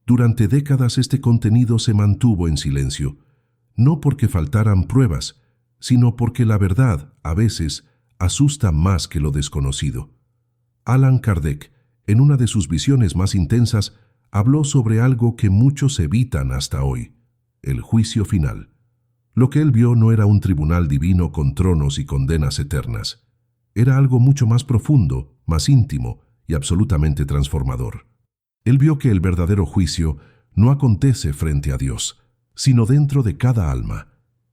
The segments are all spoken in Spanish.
Durante décadas este contenido se mantuvo en silencio, no porque faltaran pruebas, sino porque la verdad, a veces, asusta más que lo desconocido. Allan Kardec, en una de sus visiones más intensas, habló sobre algo que muchos evitan hasta hoy: el juicio final. Lo que él vio no era un tribunal divino con tronos y condenas eternas. Era algo mucho más profundo, más íntimo y absolutamente transformador. Él vio que el verdadero juicio no acontece frente a Dios, sino dentro de cada alma,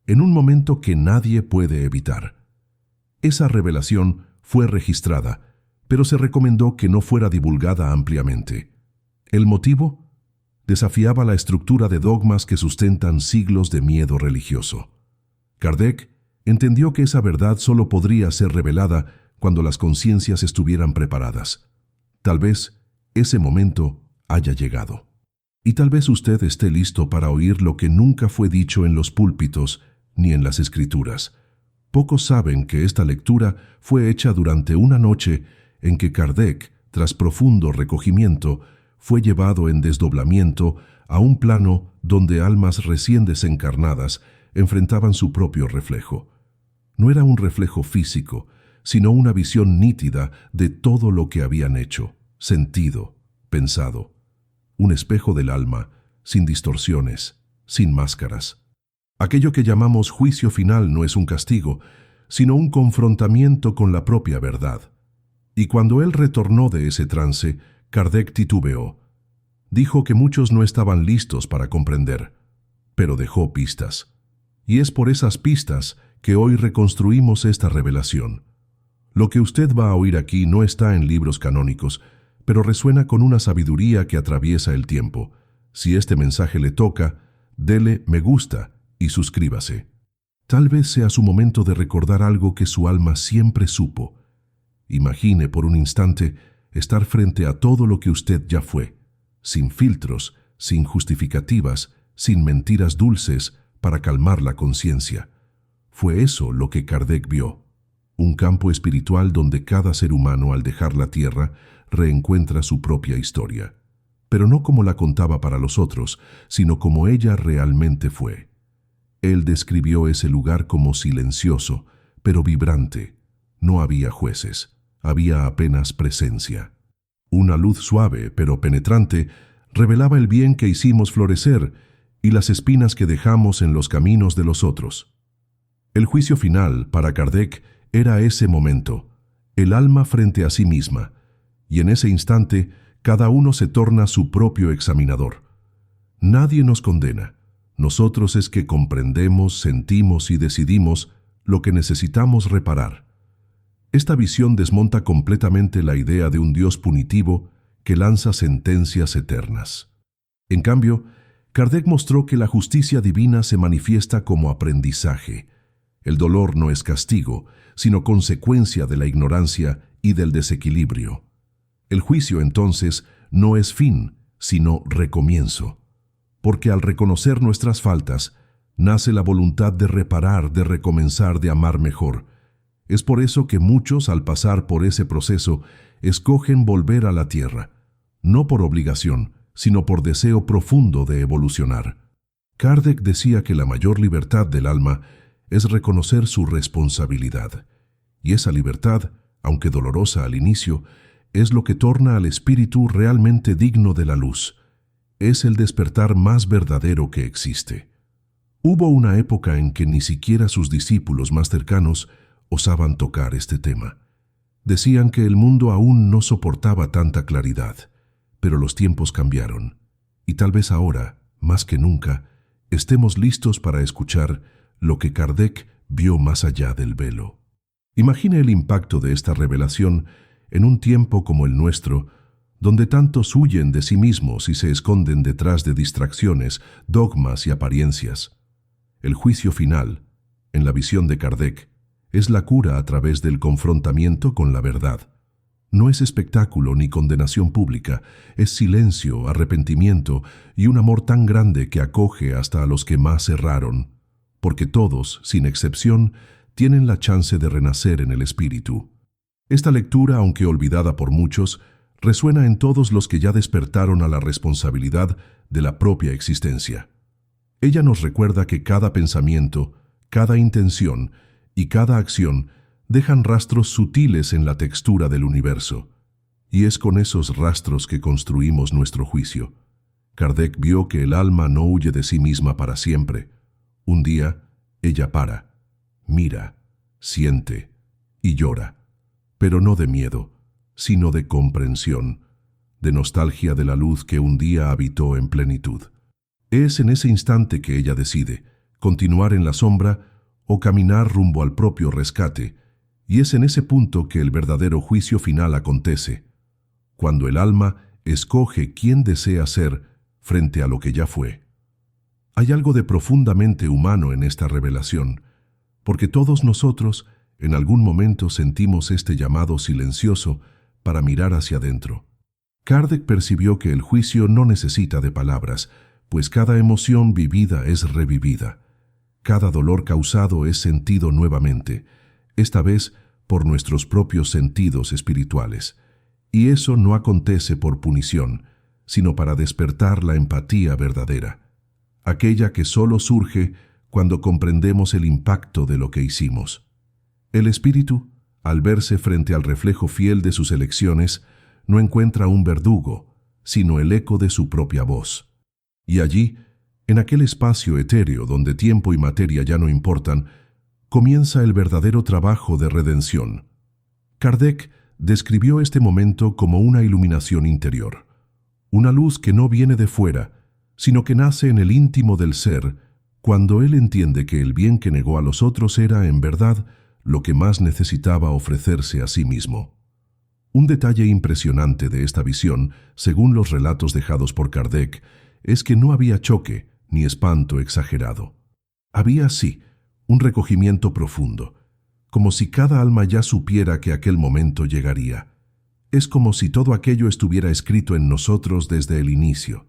en un momento que nadie puede evitar. Esa revelación fue registrada, pero se recomendó que no fuera divulgada ampliamente. ¿El motivo? Desafiaba la estructura de dogmas que sustentan siglos de miedo religioso. Kardec entendió que esa verdad solo podría ser revelada cuando las conciencias estuvieran preparadas. Tal vez ese momento haya llegado. Y tal vez usted esté listo para oír lo que nunca fue dicho en los púlpitos ni en las escrituras. Pocos saben que esta lectura fue hecha durante una noche en que Kardec, tras profundo recogimiento, fue llevado en desdoblamiento a un plano donde almas recién desencarnadas enfrentaban su propio reflejo. No era un reflejo físico, sino una visión nítida de todo lo que habían hecho, sentido, pensado. Un espejo del alma, sin distorsiones, sin máscaras. Aquello que llamamos juicio final no es un castigo, sino un confrontamiento con la propia verdad. Y cuando él retornó de ese trance, Kardec titubeó. Dijo que muchos no estaban listos para comprender, pero dejó pistas. Y es por esas pistas que hoy reconstruimos esta revelación. Lo que usted va a oír aquí no está en libros canónicos, pero resuena con una sabiduría que atraviesa el tiempo. Si este mensaje le toca, dele me gusta y suscríbase. Tal vez sea su momento de recordar algo que su alma siempre supo. Imagine por un instante estar frente a todo lo que usted ya fue, sin filtros, sin justificativas, sin mentiras dulces para calmar la conciencia. Fue eso lo que Kardec vio. Un campo espiritual donde cada ser humano, al dejar la tierra, reencuentra su propia historia. Pero no como la contaba para los otros, sino como ella realmente fue. Él describió ese lugar como silencioso, pero vibrante. No había jueces, había apenas presencia. Una luz suave, pero penetrante, revelaba el bien que hicimos florecer y las espinas que dejamos en los caminos de los otros. El juicio final, para Kardec, era ese momento, el alma frente a sí misma, y en ese instante cada uno se torna su propio examinador. Nadie nos condena, nosotros es que comprendemos, sentimos y decidimos lo que necesitamos reparar. Esta visión desmonta completamente la idea de un Dios punitivo que lanza sentencias eternas. En cambio, Kardec mostró que la justicia divina se manifiesta como aprendizaje. El dolor no es castigo, sino consecuencia de la ignorancia y del desequilibrio. El juicio, entonces, no es fin, sino recomienzo. Porque al reconocer nuestras faltas, nace la voluntad de reparar, de recomenzar, de amar mejor. Es por eso que muchos, al pasar por ese proceso, escogen volver a la tierra, no por obligación, sino por deseo profundo de evolucionar. Kardec decía que la mayor libertad del alma es reconocer su responsabilidad. Y esa libertad, aunque dolorosa al inicio, es lo que torna al espíritu realmente digno de la luz. Es el despertar más verdadero que existe. Hubo una época en que ni siquiera sus discípulos más cercanos osaban tocar este tema. Decían que el mundo aún no soportaba tanta claridad, pero los tiempos cambiaron, y tal vez ahora, más que nunca, estemos listos para escuchar lo que Kardec vio más allá del velo. Imagine el impacto de esta revelación en un tiempo como el nuestro, donde tantos huyen de sí mismos y se esconden detrás de distracciones, dogmas y apariencias. El juicio final, en la visión de Kardec, es la cura a través del confrontamiento con la verdad. No es espectáculo ni condenación pública, es silencio, arrepentimiento y un amor tan grande que acoge hasta a los que más erraron, porque todos, sin excepción, tienen la chance de renacer en el espíritu. Esta lectura, aunque olvidada por muchos, resuena en todos los que ya despertaron a la responsabilidad de la propia existencia. Ella nos recuerda que cada pensamiento, cada intención y cada acción dejan rastros sutiles en la textura del universo, y es con esos rastros que construimos nuestro juicio. Kardec vio que el alma no huye de sí misma para siempre. Un día, ella para, mira, siente y llora, pero no de miedo, sino de comprensión, de nostalgia de la luz que un día habitó en plenitud. Es en ese instante que ella decide continuar en la sombra o caminar rumbo al propio rescate, y es en ese punto que el verdadero juicio final acontece, cuando el alma escoge quién desea ser frente a lo que ya fue. Hay algo de profundamente humano en esta revelación, porque todos nosotros en algún momento sentimos este llamado silencioso para mirar hacia adentro. Kardec percibió que el juicio no necesita de palabras, pues cada emoción vivida es revivida. Cada dolor causado es sentido nuevamente, esta vez por nuestros propios sentidos espirituales. Y eso no acontece por punición, sino para despertar la empatía verdadera, aquella que solo surge cuando comprendemos el impacto de lo que hicimos. El espíritu, al verse frente al reflejo fiel de sus elecciones, no encuentra un verdugo, sino el eco de su propia voz. Y allí, en aquel espacio etéreo donde tiempo y materia ya no importan, comienza el verdadero trabajo de redención. Kardec describió este momento como una iluminación interior, una luz que no viene de fuera, sino que nace en el íntimo del ser, cuando él entiende que el bien que negó a los otros era, en verdad, lo que más necesitaba ofrecerse a sí mismo. Un detalle impresionante de esta visión, según los relatos dejados por Kardec, es que no había choque ni espanto exagerado. Había, sí, un recogimiento profundo, como si cada alma ya supiera que aquel momento llegaría. Es como si todo aquello estuviera escrito en nosotros desde el inicio.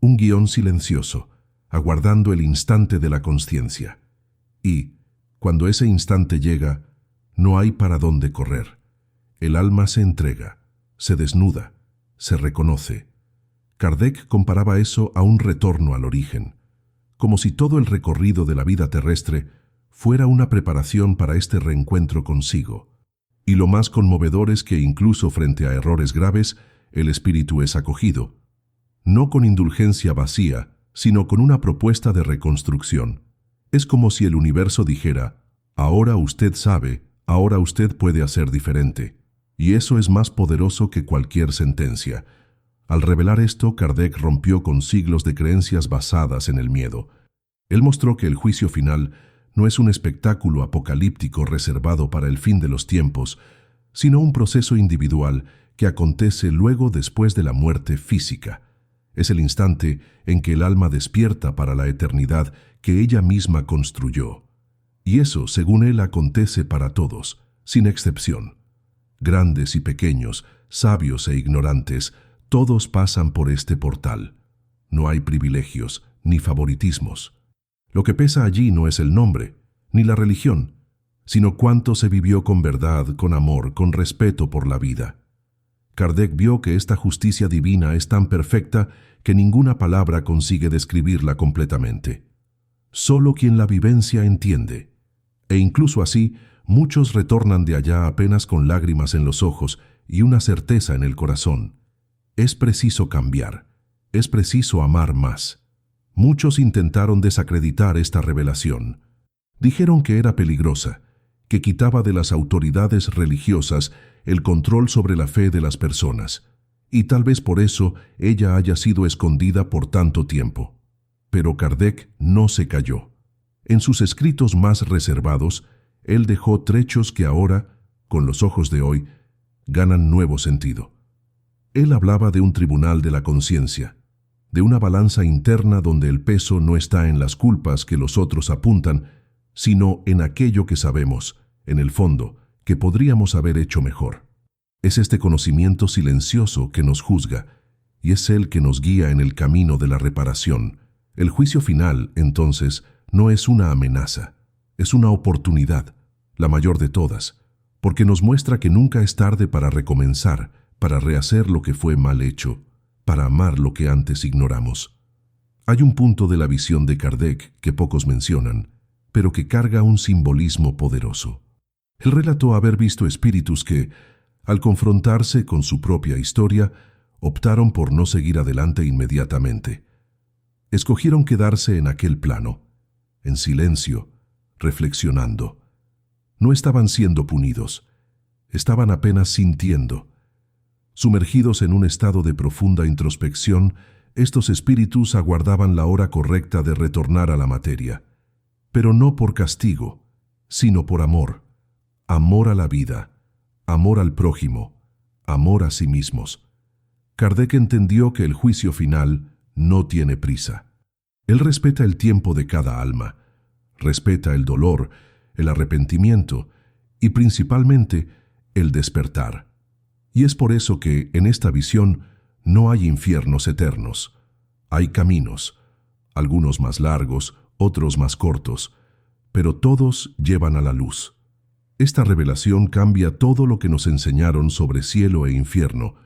Un guión silencioso, aguardando el instante de la consciencia. Y, cuando ese instante llega, no hay para dónde correr. El alma se entrega, se desnuda, se reconoce. Kardec comparaba eso a un retorno al origen, como si todo el recorrido de la vida terrestre fuera una preparación para este reencuentro consigo. Y lo más conmovedor es que incluso frente a errores graves, el espíritu es acogido, no con indulgencia vacía, sino con una propuesta de reconstrucción. Es como si el universo dijera, ahora usted sabe, ahora usted puede hacer diferente. Y eso es más poderoso que cualquier sentencia. Al revelar esto, Kardec rompió con siglos de creencias basadas en el miedo. Él mostró que el juicio final no es un espectáculo apocalíptico reservado para el fin de los tiempos, sino un proceso individual que acontece luego después de la muerte física. Es el instante en que el alma despierta para la eternidad que ella misma construyó. Y eso, según él, acontece para todos, sin excepción. Grandes y pequeños, sabios e ignorantes, todos pasan por este portal. No hay privilegios ni favoritismos. Lo que pesa allí no es el nombre, ni la religión, sino cuánto se vivió con verdad, con amor, con respeto por la vida. Kardec vio que esta justicia divina es tan perfecta que ninguna palabra consigue describirla completamente. Solo quien la vivencia entiende. E incluso así, muchos retornan de allá apenas con lágrimas en los ojos y una certeza en el corazón. Es preciso cambiar, es preciso amar más. Muchos intentaron desacreditar esta revelación. Dijeron que era peligrosa, que quitaba de las autoridades religiosas el control sobre la fe de las personas, y tal vez por eso ella haya sido escondida por tanto tiempo. Pero Kardec no se calló. En sus escritos más reservados, él dejó trechos que ahora, con los ojos de hoy, ganan nuevo sentido. Él hablaba de un tribunal de la conciencia, de una balanza interna donde el peso no está en las culpas que los otros apuntan, sino en aquello que sabemos, en el fondo, que podríamos haber hecho mejor. Es este conocimiento silencioso que nos juzga, y es él que nos guía en el camino de la reparación. El juicio final, entonces, no es una amenaza, es una oportunidad, la mayor de todas, porque nos muestra que nunca es tarde para recomenzar, para rehacer lo que fue mal hecho, para amar lo que antes ignoramos. Hay un punto de la visión de Kardec que pocos mencionan, pero que carga un simbolismo poderoso. Él relató haber visto espíritus que, al confrontarse con su propia historia, optaron por no seguir adelante inmediatamente. Escogieron quedarse en aquel plano, en silencio, reflexionando. No estaban siendo punidos, estaban apenas sintiendo. Sumergidos en un estado de profunda introspección, estos espíritus aguardaban la hora correcta de retornar a la materia, pero no por castigo, sino por amor. Amor a la vida, amor al prójimo, amor a sí mismos. Kardec entendió que el juicio final no tiene prisa. Él respeta el tiempo de cada alma, respeta el dolor, el arrepentimiento y principalmente el despertar. Y es por eso que en esta visión no hay infiernos eternos. Hay caminos, algunos más largos, otros más cortos, pero todos llevan a la luz. Esta revelación cambia todo lo que nos enseñaron sobre cielo e infierno,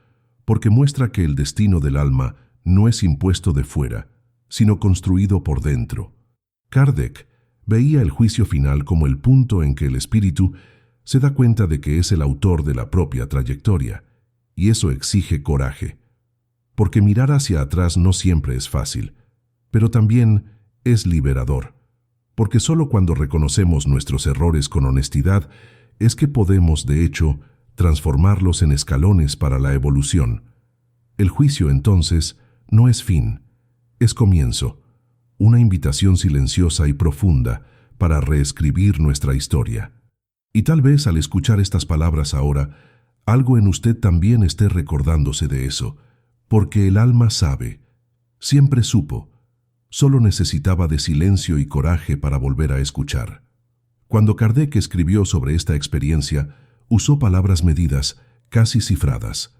porque muestra que el destino del alma no es impuesto de fuera, sino construido por dentro. Kardec veía el juicio final como el punto en que el espíritu se da cuenta de que es el autor de la propia trayectoria, y eso exige coraje, porque mirar hacia atrás no siempre es fácil, pero también es liberador, porque solo cuando reconocemos nuestros errores con honestidad es que podemos, de hecho, transformarlos en escalones para la evolución. El juicio, entonces, no es fin, es comienzo, una invitación silenciosa y profunda para reescribir nuestra historia. Y tal vez al escuchar estas palabras ahora, algo en usted también esté recordándose de eso, porque el alma sabe, siempre supo, solo necesitaba de silencio y coraje para volver a escuchar. Cuando Kardec escribió sobre esta experiencia, usó palabras medidas, casi cifradas,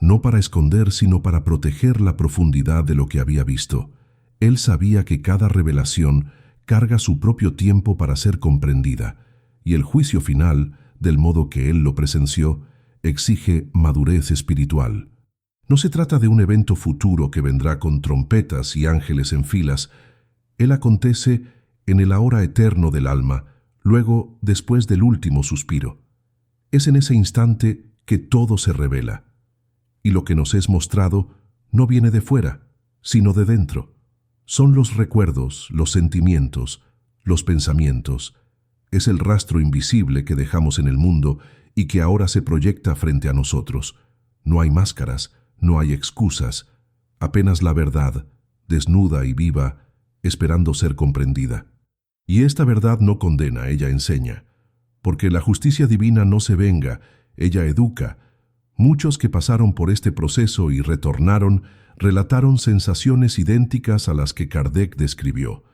no para esconder sino para proteger la profundidad de lo que había visto. Él sabía que cada revelación carga su propio tiempo para ser comprendida, y el juicio final, del modo que él lo presenció, exige madurez espiritual. No se trata de un evento futuro que vendrá con trompetas y ángeles en filas. Él acontece en el ahora eterno del alma, luego después del último suspiro. Es en ese instante que todo se revela, y lo que nos es mostrado no viene de fuera, sino de dentro. Son los recuerdos, los sentimientos, los pensamientos. Es el rastro invisible que dejamos en el mundo y que ahora se proyecta frente a nosotros. No hay máscaras, no hay excusas, apenas la verdad, desnuda y viva, esperando ser comprendida. Y esta verdad no condena, ella enseña, porque la justicia divina no se venga, ella educa. Muchos que pasaron por este proceso y retornaron, relataron sensaciones idénticas a las que Kardec describió.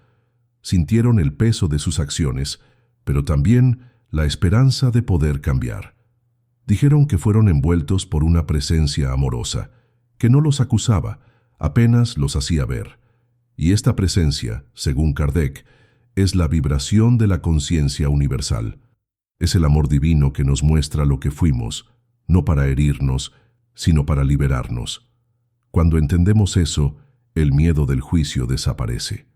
Sintieron el peso de sus acciones, pero también la esperanza de poder cambiar. Dijeron que fueron envueltos por una presencia amorosa, que no los acusaba, apenas los hacía ver. Y esta presencia, según Kardec, es la vibración de la conciencia universal. Es el amor divino que nos muestra lo que fuimos, no para herirnos, sino para liberarnos. Cuando entendemos eso, el miedo del juicio desaparece,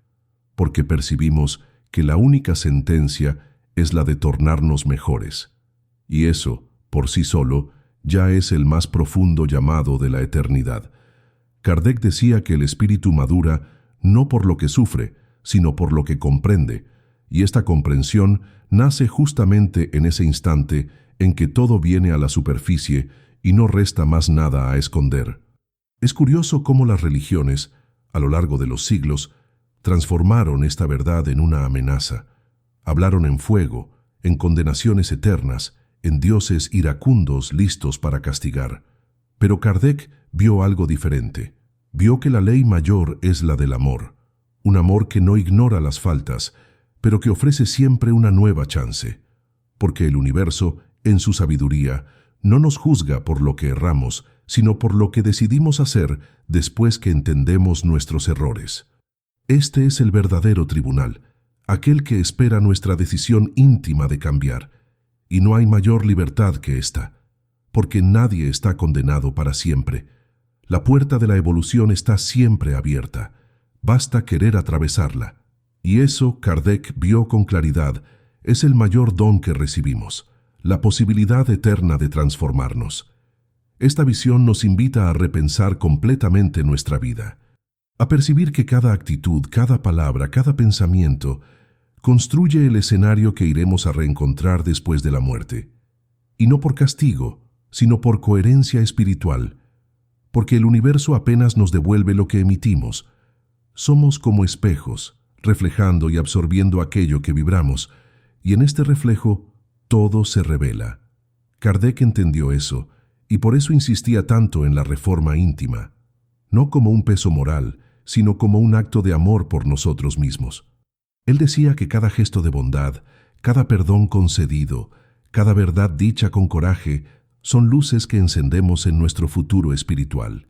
porque percibimos que la única sentencia es la de tornarnos mejores, y eso, por sí solo, ya es el más profundo llamado de la eternidad. Kardec decía que el espíritu madura no por lo que sufre, sino por lo que comprende, y esta comprensión nace justamente en ese instante en que todo viene a la superficie y no resta más nada a esconder. Es curioso cómo las religiones, a lo largo de los siglos, transformaron esta verdad en una amenaza. Hablaron en fuego, en condenaciones eternas, en dioses iracundos listos para castigar. Pero Kardec vio algo diferente. Vio que la ley mayor es la del amor, un amor que no ignora las faltas, pero que ofrece siempre una nueva chance, porque el universo, en su sabiduría, no nos juzga por lo que erramos, sino por lo que decidimos hacer después que entendemos nuestros errores. Este es el verdadero tribunal, aquel que espera nuestra decisión íntima de cambiar, y no hay mayor libertad que esta, porque nadie está condenado para siempre. La puerta de la evolución está siempre abierta. basta querer atravesarla. Y eso, Kardec vio con claridad, es el mayor don que recibimos, la posibilidad eterna de transformarnos. Esta visión nos invita a repensar completamente nuestra vida, a percibir que cada actitud, cada palabra, cada pensamiento construye el escenario que iremos a reencontrar después de la muerte. Y no por castigo, sino por coherencia espiritual, porque el universo apenas nos devuelve lo que emitimos. Somos como espejos, reflejando y absorbiendo aquello que vibramos, y en este reflejo todo se revela. Kardec entendió eso, y por eso insistía tanto en la reforma íntima, no como un peso moral, sino como un acto de amor por nosotros mismos. Él decía que cada gesto de bondad, cada perdón concedido, cada verdad dicha con coraje, son luces que encendemos en nuestro futuro espiritual.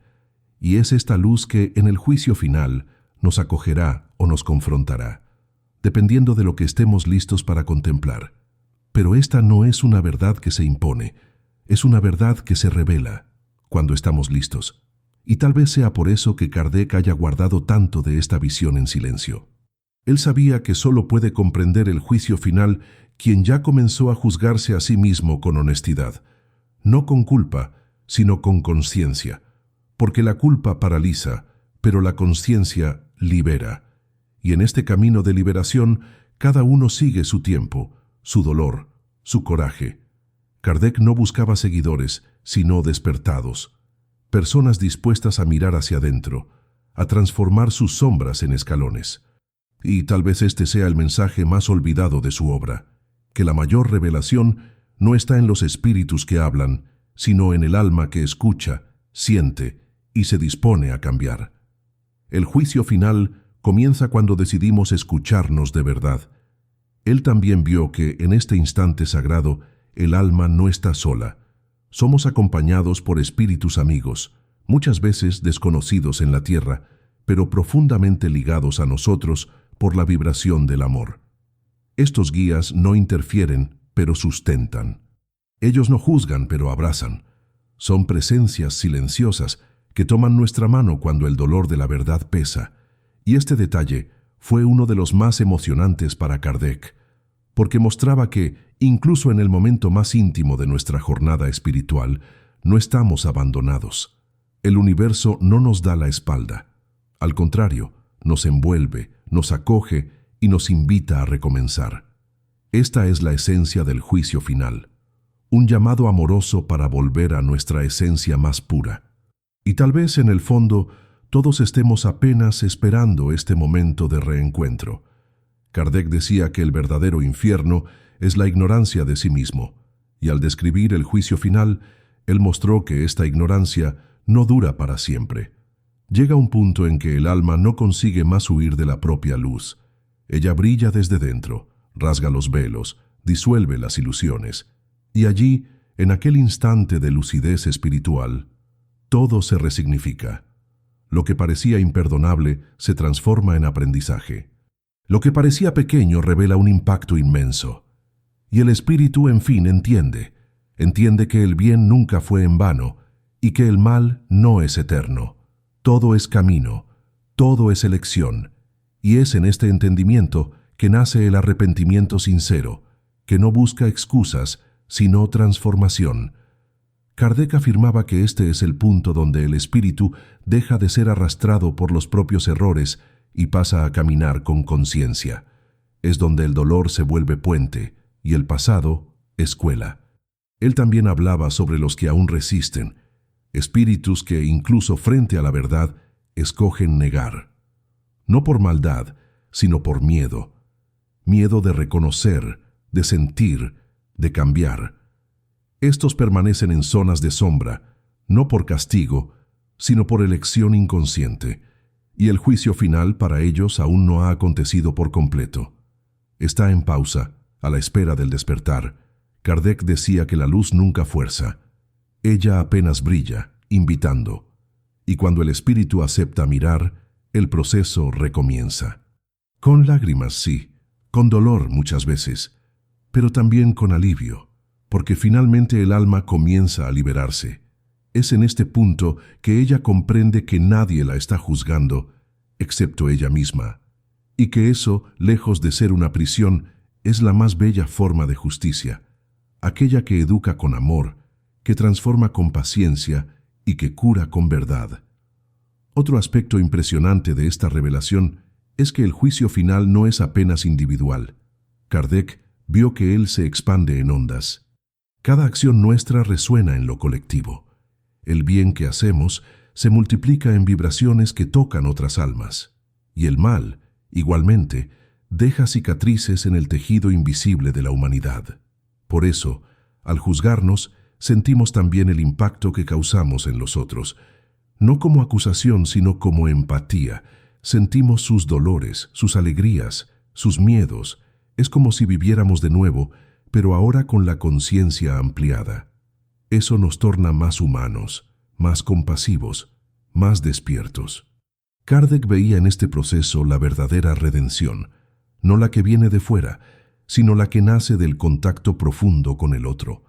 Y es esta luz que, en el juicio final, nos acogerá o nos confrontará, dependiendo de lo que estemos listos para contemplar. Pero esta no es una verdad que se impone, es una verdad que se revela cuando estamos listos. Y tal vez sea por eso que Kardec haya guardado tanto de esta visión en silencio. Él sabía que solo puede comprender el juicio final quien ya comenzó a juzgarse a sí mismo con honestidad, no con culpa, sino con conciencia, porque la culpa paraliza, pero la conciencia libera. Y en este camino de liberación, cada uno sigue su tiempo, su dolor, su coraje. Kardec no buscaba seguidores, sino despertados, personas dispuestas a mirar hacia adentro, a transformar sus sombras en escalones. Y tal vez este sea el mensaje más olvidado de su obra, que la mayor revelación no está en los espíritus que hablan, sino en el alma que escucha, siente y se dispone a cambiar. El juicio final comienza cuando decidimos escucharnos de verdad. Él también vio que en este instante sagrado el alma no está sola. Somos acompañados por espíritus amigos, muchas veces desconocidos en la tierra, pero profundamente ligados a nosotros por la vibración del amor. Estos guías no interfieren, pero sustentan. Ellos no juzgan, pero abrazan. Son presencias silenciosas que toman nuestra mano cuando el dolor de la verdad pesa. Y este detalle fue uno de los más emocionantes para Kardec, porque mostraba que, incluso en el momento más íntimo de nuestra jornada espiritual, no estamos abandonados. El universo no nos da la espalda. Al contrario, nos envuelve, nos acoge y nos invita a recomenzar. Esta es la esencia del juicio final, un llamado amoroso para volver a nuestra esencia más pura. Y tal vez en el fondo todos estemos apenas esperando este momento de reencuentro. Kardec decía que el verdadero infierno es la ignorancia de sí mismo, y al describir el juicio final, él mostró que esta ignorancia no dura para siempre. Llega un punto en que el alma no consigue más huir de la propia luz. Ella brilla desde dentro, rasga los velos, disuelve las ilusiones, y allí, en aquel instante de lucidez espiritual, todo se resignifica. Lo que parecía imperdonable se transforma en aprendizaje. Lo que parecía pequeño revela un impacto inmenso. Y el espíritu, en fin, entiende que el bien nunca fue en vano y que el mal no es eterno. Todo es camino, todo es elección, y es en este entendimiento que nace el arrepentimiento sincero, que no busca excusas, sino transformación. Kardec afirmaba que este es el punto donde el espíritu deja de ser arrastrado por los propios errores y pasa a caminar con conciencia. Es donde el dolor se vuelve puente y el pasado, escuela. Él también hablaba sobre los que aún resisten, espíritus que, incluso frente a la verdad, escogen negar. No por maldad, sino por miedo. Miedo de reconocer, de sentir, de cambiar. Estos permanecen en zonas de sombra, no por castigo, sino por elección inconsciente, y el juicio final para ellos aún no ha acontecido por completo. Está en pausa, a la espera del despertar. Kardec decía que la luz nunca fuerza. Ella apenas brilla, invitando. Y cuando el espíritu acepta mirar, el proceso recomienza. Con lágrimas, sí, con dolor muchas veces, pero también con alivio, porque finalmente el alma comienza a liberarse. Es en este punto que ella comprende que nadie la está juzgando, excepto ella misma, y que eso, lejos de ser una prisión, es la más bella forma de justicia, aquella que educa con amor, que transforma con paciencia y que cura con verdad. Otro aspecto impresionante de esta revelación es que el juicio final no es apenas individual. Kardec vio que él se expande en ondas. Cada acción nuestra resuena en lo colectivo. El bien que hacemos se multiplica en vibraciones que tocan otras almas, y el mal, igualmente, deja cicatrices en el tejido invisible de la humanidad. Por eso, al juzgarnos, sentimos también el impacto que causamos en los otros. No como acusación, sino como empatía. Sentimos sus dolores, sus alegrías, sus miedos. Es como si viviéramos de nuevo, pero ahora con la conciencia ampliada. Eso nos torna más humanos, más compasivos, más despiertos. Kardec veía en este proceso la verdadera redención, no la que viene de fuera, sino la que nace del contacto profundo con el otro,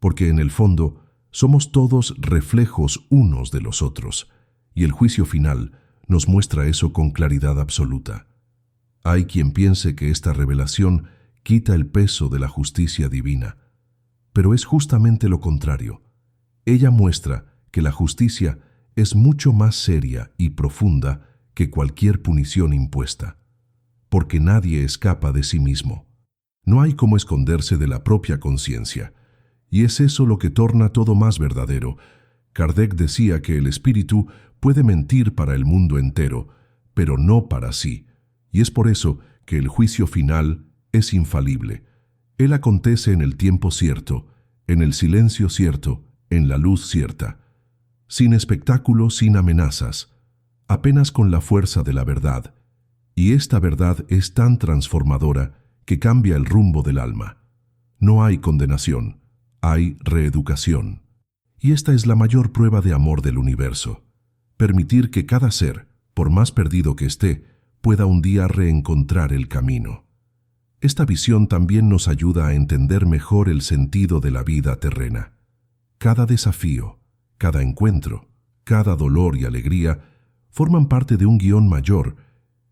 porque en el fondo somos todos reflejos unos de los otros, y el juicio final nos muestra eso con claridad absoluta. Hay quien piense que esta revelación quita el peso de la justicia divina, pero es justamente lo contrario. Ella muestra que la justicia es mucho más seria y profunda que cualquier punición impuesta, porque nadie escapa de sí mismo. No hay cómo esconderse de la propia conciencia, y es eso lo que torna todo más verdadero. Kardec decía que el espíritu puede mentir para el mundo entero, pero no para sí, y es por eso que el juicio final es infalible. Él acontece en el tiempo cierto, en el silencio cierto, en la luz cierta, sin espectáculo, sin amenazas, apenas con la fuerza de la verdad, y esta verdad es tan transformadora que cambia el rumbo del alma. No hay condenación, hay reeducación. Y esta es la mayor prueba de amor del universo. Permitir que cada ser, por más perdido que esté, pueda un día reencontrar el camino. Esta visión también nos ayuda a entender mejor el sentido de la vida terrena. Cada desafío, cada encuentro, cada dolor y alegría forman parte de un guión mayor,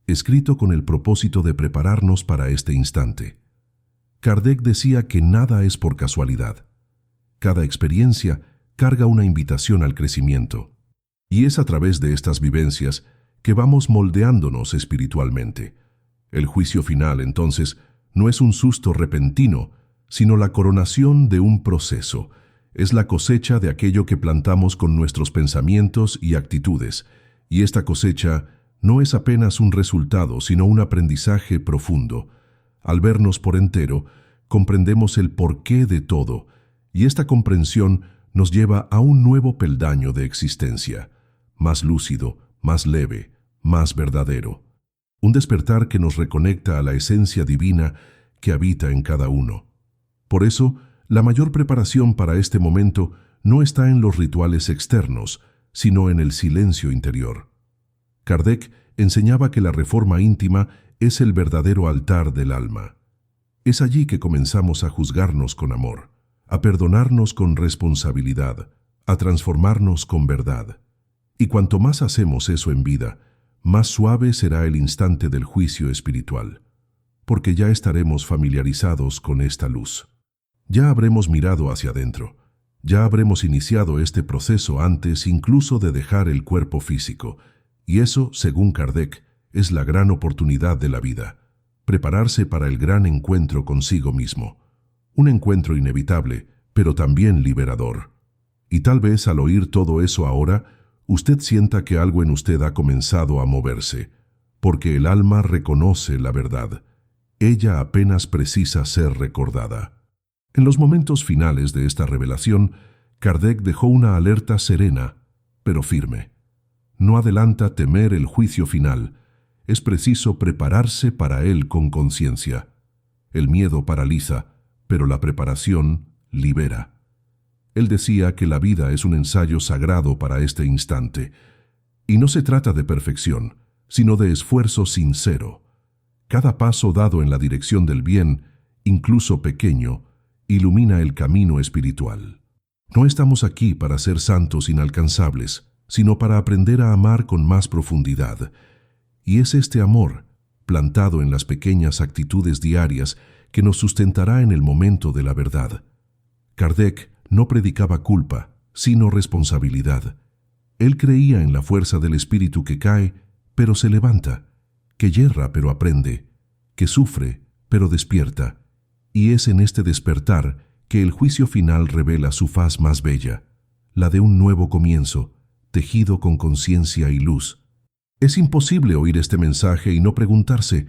escrito con el propósito de prepararnos para este instante. Kardec decía que nada es por casualidad. Cada experiencia carga una invitación al crecimiento, y es a través de estas vivencias que vamos moldeándonos espiritualmente. El juicio final, entonces, no es un susto repentino, sino la coronación de un proceso. Es la cosecha de aquello que plantamos con nuestros pensamientos y actitudes, y esta cosecha no es apenas un resultado, sino un aprendizaje profundo. Al vernos por entero, comprendemos el porqué de todo, y esta comprensión nos lleva a un nuevo peldaño de existencia, más lúcido, más leve, más verdadero. Un despertar que nos reconecta a la esencia divina que habita en cada uno. Por eso, la mayor preparación para este momento no está en los rituales externos, sino en el silencio interior. Kardec enseñaba que la reforma íntima es el verdadero altar del alma. Es allí que comenzamos a juzgarnos con amor, a perdonarnos con responsabilidad, a transformarnos con verdad. Y cuanto más hacemos eso en vida, más suave será el instante del juicio espiritual, porque ya estaremos familiarizados con esta luz. Ya habremos mirado hacia adentro, ya habremos iniciado este proceso antes incluso de dejar el cuerpo físico, y eso, según Kardec, es la gran oportunidad de la vida, prepararse para el gran encuentro consigo mismo. Un encuentro inevitable, pero también liberador. Y tal vez al oír todo eso ahora, usted sienta que algo en usted ha comenzado a moverse, porque el alma reconoce la verdad. Ella apenas precisa ser recordada. En los momentos finales de esta revelación, Kardec dejó una alerta serena, pero firme. No adelanta temer el juicio final. Es preciso prepararse para él con conciencia. El miedo paraliza, pero la preparación libera. Él decía que la vida es un ensayo sagrado para este instante, y no se trata de perfección, sino de esfuerzo sincero. Cada paso dado en la dirección del bien, incluso pequeño, ilumina el camino espiritual. No estamos aquí para ser santos inalcanzables, sino para aprender a amar con más profundidad. Y es este amor, plantado en las pequeñas actitudes diarias, que nos sustentará en el momento de la verdad. Kardec no predicaba culpa, sino responsabilidad. Él creía en la fuerza del espíritu que cae, pero se levanta, que yerra pero aprende, que sufre pero despierta, y es en este despertar que el juicio final revela su faz más bella, la de un nuevo comienzo, tejido con conciencia y luz. Es imposible oír este mensaje y no preguntarse,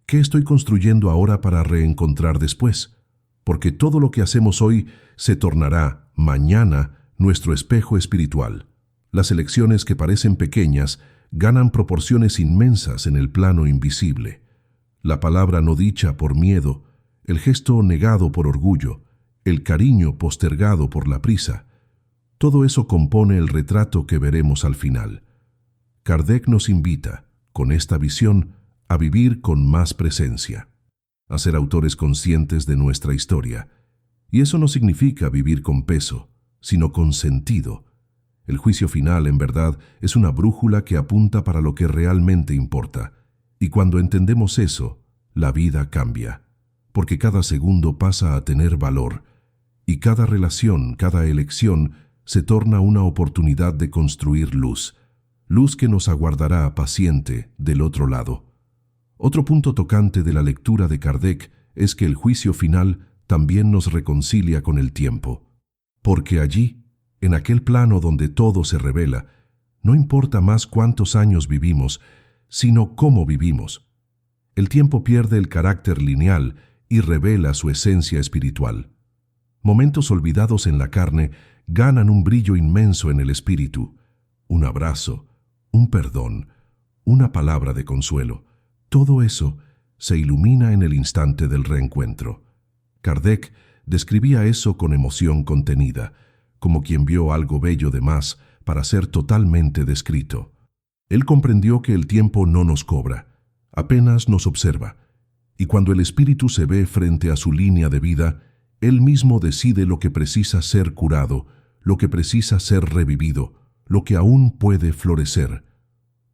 ¿qué estoy construyendo ahora para reencontrar después? Porque todo lo que hacemos hoy se tornará, mañana, nuestro espejo espiritual. Las elecciones que parecen pequeñas ganan proporciones inmensas en el plano invisible. La palabra no dicha por miedo, el gesto negado por orgullo, el cariño postergado por la prisa. Todo eso compone el retrato que veremos al final. Kardec nos invita, con esta visión, a vivir con más presencia, a ser autores conscientes de nuestra historia. Y eso no significa vivir con peso, sino con sentido. El juicio final, en verdad, es una brújula que apunta para lo que realmente importa. Y cuando entendemos eso, la vida cambia, porque cada segundo pasa a tener valor, y cada relación, cada elección, se torna una oportunidad de construir luz, luz que nos aguardará paciente del otro lado. Otro punto tocante de la lectura de Kardec es que el juicio final también nos reconcilia con el tiempo, porque allí, en aquel plano donde todo se revela, no importa más cuántos años vivimos, sino cómo vivimos. El tiempo pierde el carácter lineal y revela su esencia espiritual. Momentos olvidados en la carne ganan un brillo inmenso en el espíritu. Un abrazo, un perdón, una palabra de consuelo. Todo eso se ilumina en el instante del reencuentro. Kardec describía eso con emoción contenida, como quien vio algo bello de más para ser totalmente descrito. Él comprendió que el tiempo no nos cobra, apenas nos observa, y cuando el espíritu se ve frente a su línea de vida, él mismo decide lo que precisa ser curado, lo que precisa ser revivido, lo que aún puede florecer.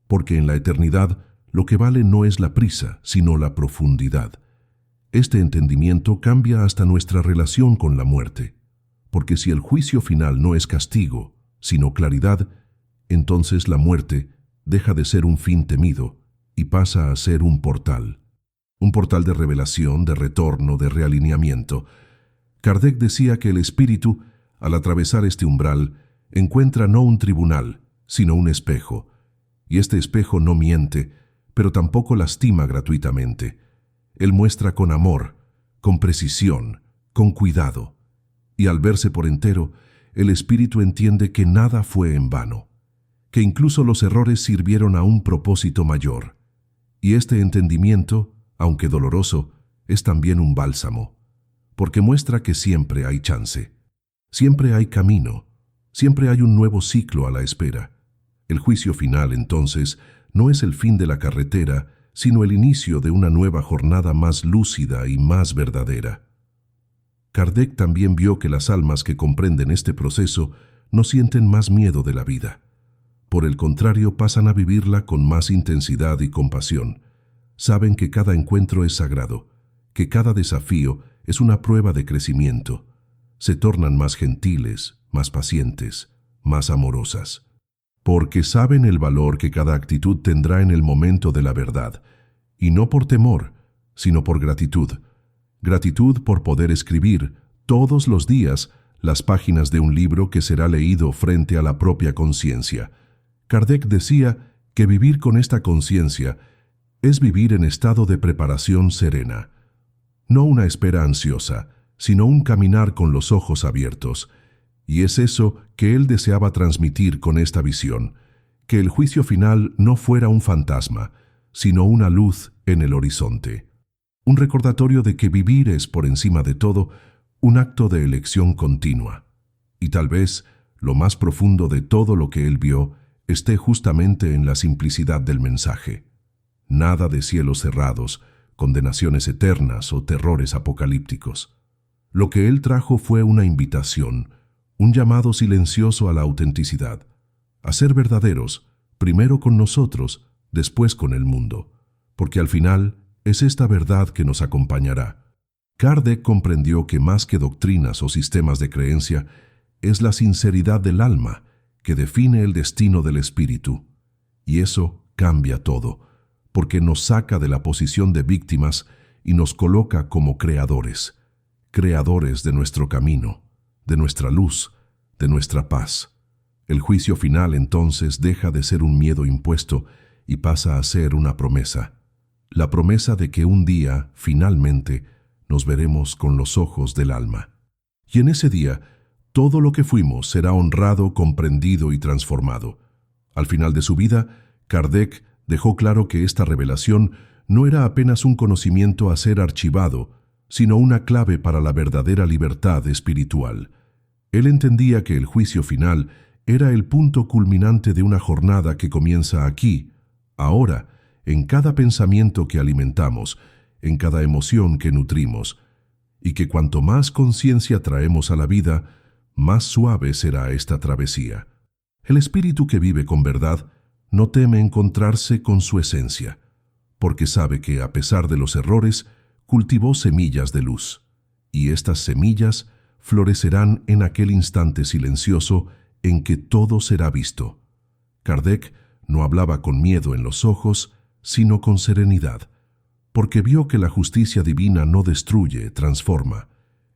Porque en la eternidad lo que vale no es la prisa, sino la profundidad. Este entendimiento cambia hasta nuestra relación con la muerte, porque si el juicio final no es castigo, sino claridad, entonces la muerte deja de ser un fin temido y pasa a ser un portal de revelación, de retorno, de realineamiento. Kardec decía que el espíritu, al atravesar este umbral, encuentra no un tribunal, sino un espejo, y este espejo no miente, pero tampoco lastima gratuitamente. Él muestra con amor, con precisión, con cuidado, y al verse por entero, el espíritu entiende que nada fue en vano, que incluso los errores sirvieron a un propósito mayor. Y este entendimiento, aunque doloroso, es también un bálsamo, porque muestra que siempre hay chance, siempre hay camino, siempre hay un nuevo ciclo a la espera. El juicio final, entonces, no es el fin de la carretera, sino el inicio de una nueva jornada más lúcida y más verdadera. Kardec también vio que las almas que comprenden este proceso no sienten más miedo de la vida. Por el contrario, pasan a vivirla con más intensidad y compasión. Saben que cada encuentro es sagrado, que cada desafío es una prueba de crecimiento. Se tornan más gentiles, más pacientes, más amorosas. Porque saben el valor que cada actitud tendrá en el momento de la verdad, y no por temor, sino por gratitud. Gratitud por poder escribir, todos los días, las páginas de un libro que será leído frente a la propia conciencia. Kardec decía que vivir con esta conciencia es vivir en estado de preparación serena. No una espera ansiosa, sino un caminar con los ojos abiertos. Y es eso que él deseaba transmitir con esta visión, que el juicio final no fuera un fantasma, sino una luz en el horizonte. Un recordatorio de que vivir es, por encima de todo, un acto de elección continua. Y tal vez, lo más profundo de todo lo que él vio esté justamente en la simplicidad del mensaje. Nada de cielos cerrados, condenaciones eternas o terrores apocalípticos. Lo que él trajo fue una invitación, un llamado silencioso a la autenticidad, a ser verdaderos, primero con nosotros, después con el mundo, porque al final es esta verdad que nos acompañará. Kardec comprendió que más que doctrinas o sistemas de creencia, es la sinceridad del alma que define el destino del espíritu. Y eso cambia todo, porque nos saca de la posición de víctimas y nos coloca como creadores, creadores de nuestro camino, de nuestra luz, de nuestra paz. El juicio final entonces deja de ser un miedo impuesto y pasa a ser una promesa. La promesa de que un día, finalmente, nos veremos con los ojos del alma. Y en ese día, todo lo que fuimos será honrado, comprendido y transformado. Al final de su vida, Kardec dejó claro que esta revelación no era apenas un conocimiento a ser archivado, sino una clave para la verdadera libertad espiritual. Él entendía que el juicio final era el punto culminante de una jornada que comienza aquí, ahora, en cada pensamiento que alimentamos, en cada emoción que nutrimos, y que cuanto más conciencia traemos a la vida, más suave será esta travesía. El espíritu que vive con verdad no teme encontrarse con su esencia, porque sabe que, a pesar de los errores, cultivó semillas de luz, y estas semillas florecerán en aquel instante silencioso en que todo será visto. Kardec no hablaba con miedo en los ojos, sino con serenidad, porque vio que la justicia divina no destruye, transforma,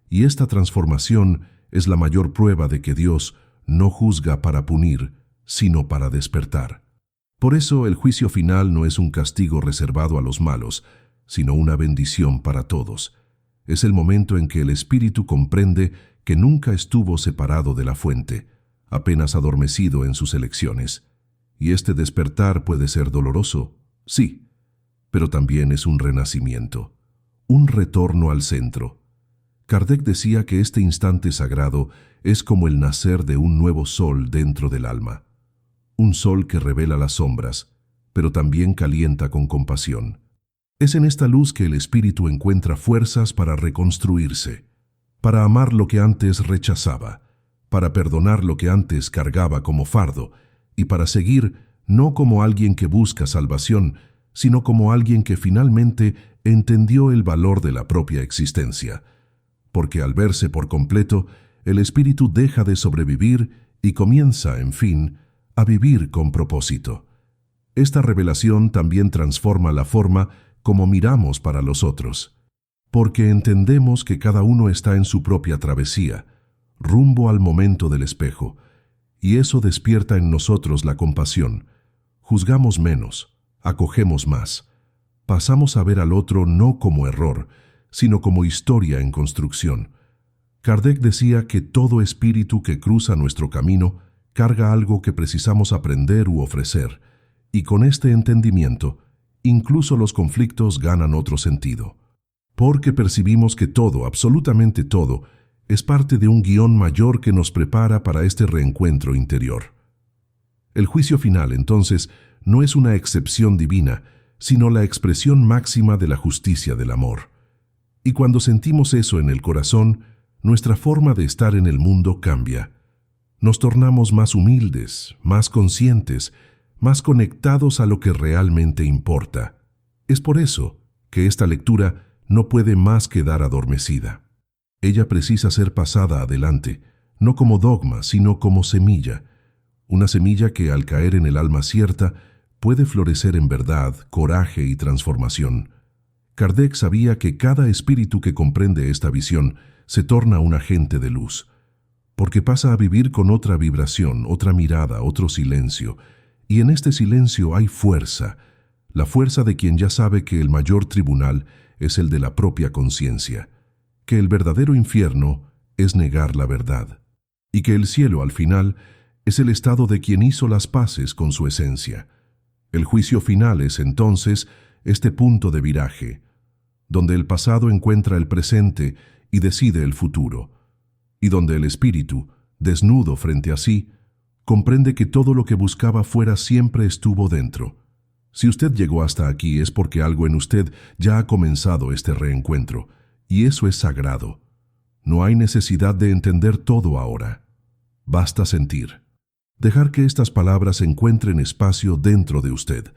y esta transformación es la mayor prueba de que Dios no juzga para punir, sino para despertar. Por eso el juicio final no es un castigo reservado a los malos, sino una bendición para todos. Es el momento en que el espíritu comprende que nunca estuvo separado de la fuente, apenas adormecido en sus elecciones. Y este despertar puede ser doloroso, sí, pero también es un renacimiento, un retorno al centro. Kardec decía que este instante sagrado es como el nacer de un nuevo sol dentro del alma. Un sol que revela las sombras, pero también calienta con compasión. Es en esta luz que el espíritu encuentra fuerzas para reconstruirse, para amar lo que antes rechazaba, para perdonar lo que antes cargaba como fardo, y para seguir no como alguien que busca salvación, sino como alguien que finalmente entendió el valor de la propia existencia. Porque al verse por completo, el espíritu deja de sobrevivir y comienza, en fin, a vivir con propósito. Esta revelación también transforma la forma como miramos para los otros, porque entendemos que cada uno está en su propia travesía, rumbo al momento del espejo, y eso despierta en nosotros la compasión. Juzgamos menos, acogemos más, pasamos a ver al otro no como error, sino como historia en construcción. Kardec decía que todo espíritu que cruza nuestro camino carga algo que precisamos aprender u ofrecer, y con este entendimiento, incluso los conflictos ganan otro sentido, porque percibimos que todo, absolutamente todo, es parte de un guión mayor que nos prepara para este reencuentro interior. El juicio final, entonces, no es una excepción divina, sino la expresión máxima de la justicia del amor. Y cuando sentimos eso en el corazón, nuestra forma de estar en el mundo cambia. Nos tornamos más humildes, más conscientes, más conectados a lo que realmente importa. Es por eso que esta lectura no puede más quedar adormecida. Ella precisa ser pasada adelante, no como dogma, sino como semilla. Una semilla que, al caer en el alma cierta, puede florecer en verdad, coraje y transformación. Kardec sabía que cada espíritu que comprende esta visión se torna un agente de luz, porque pasa a vivir con otra vibración, otra mirada, otro silencio, y en este silencio hay fuerza, la fuerza de quien ya sabe que el mayor tribunal es el de la propia conciencia, que el verdadero infierno es negar la verdad, y que el cielo al final es el estado de quien hizo las paces con su esencia. El juicio final es entonces este punto de viraje, donde el pasado encuentra el presente y decide el futuro, y donde el espíritu, desnudo frente a sí, comprende que todo lo que buscaba fuera siempre estuvo dentro. Si usted llegó hasta aquí es porque algo en usted ya ha comenzado este reencuentro, y eso es sagrado. No hay necesidad de entender todo ahora. Basta sentir. Dejar que estas palabras encuentren espacio dentro de usted.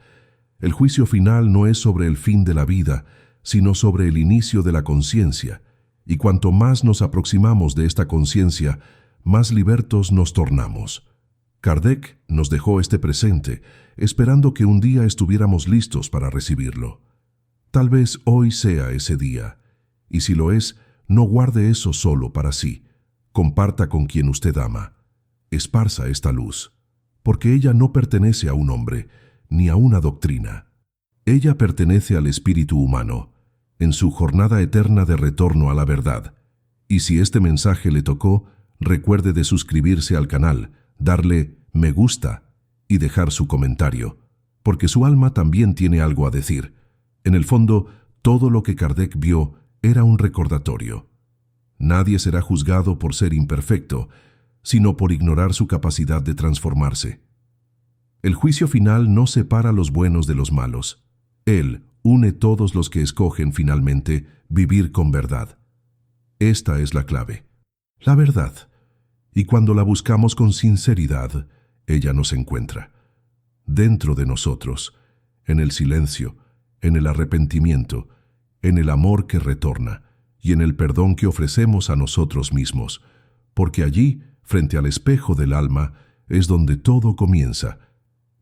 El juicio final no es sobre el fin de la vida, sino sobre el inicio de la conciencia, y cuanto más nos aproximamos de esta conciencia, más libertos nos tornamos. Kardec nos dejó este presente, esperando que un día estuviéramos listos para recibirlo. Tal vez hoy sea ese día, y si lo es, no guarde eso solo para sí. Comparta con quien usted ama. Esparza esta luz, porque ella no pertenece a un hombre, ni a una doctrina. Ella pertenece al espíritu humano, en su jornada eterna de retorno a la verdad. Y si este mensaje le tocó, recuerde de suscribirse al canal, darle me gusta y dejar su comentario, porque su alma también tiene algo a decir. En el fondo, todo lo que Kardec vio era un recordatorio. Nadie será juzgado por ser imperfecto, sino por ignorar su capacidad de transformarse. El juicio final no separa los buenos de los malos. Él une todos los que escogen finalmente vivir con verdad. Esta es la clave, la verdad. Y cuando la buscamos con sinceridad, ella nos encuentra. Dentro de nosotros, en el silencio, en el arrepentimiento, en el amor que retorna y en el perdón que ofrecemos a nosotros mismos, porque allí, frente al espejo del alma, es donde todo comienza,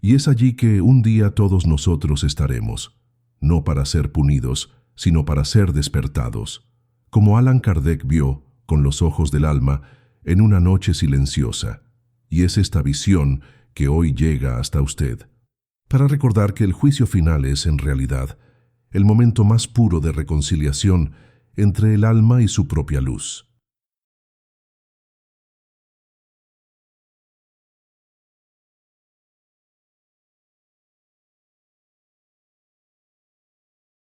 y es allí que un día todos nosotros estaremos, no para ser punidos, sino para ser despertados, como Allan Kardec vio, con los ojos del alma, en una noche silenciosa, y es esta visión que hoy llega hasta usted, para recordar que el juicio final es, en realidad, el momento más puro de reconciliación entre el alma y su propia luz.